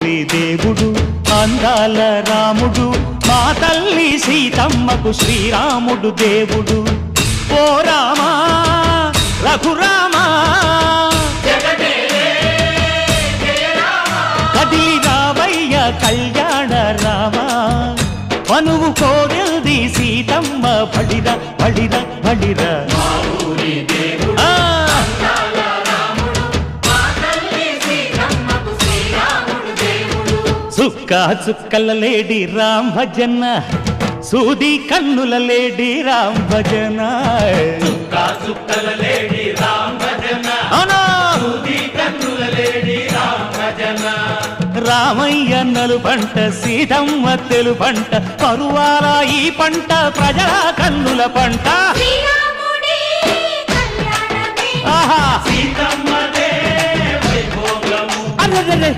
దేవుడు అందాల రాముడు మా తల్లి సీతమ్మకు శ్రీరాముడు దేవుడు. ఓ రామా రఘురామా కదిలి రావయ్య కళ్యాణ రామా, మనువు కోరల్ది సీతమ్మ బడిరా బడిరా బడిరా. చుక్క చుక్కల లేడి రామ్ భజన, సూది కన్నుల లేడి రామ్ భజన. చుక్క చుక్కల లేడి రామ్ భజన, సూది కన్నుల లేడి రామ్ భజన. రామయ్య నలు పంట సీతమ్మ తెలు పంట, పరువాల ఈ పంట ప్రజల కన్నుల పంట. సీతమ్మదే వైభోగము అరే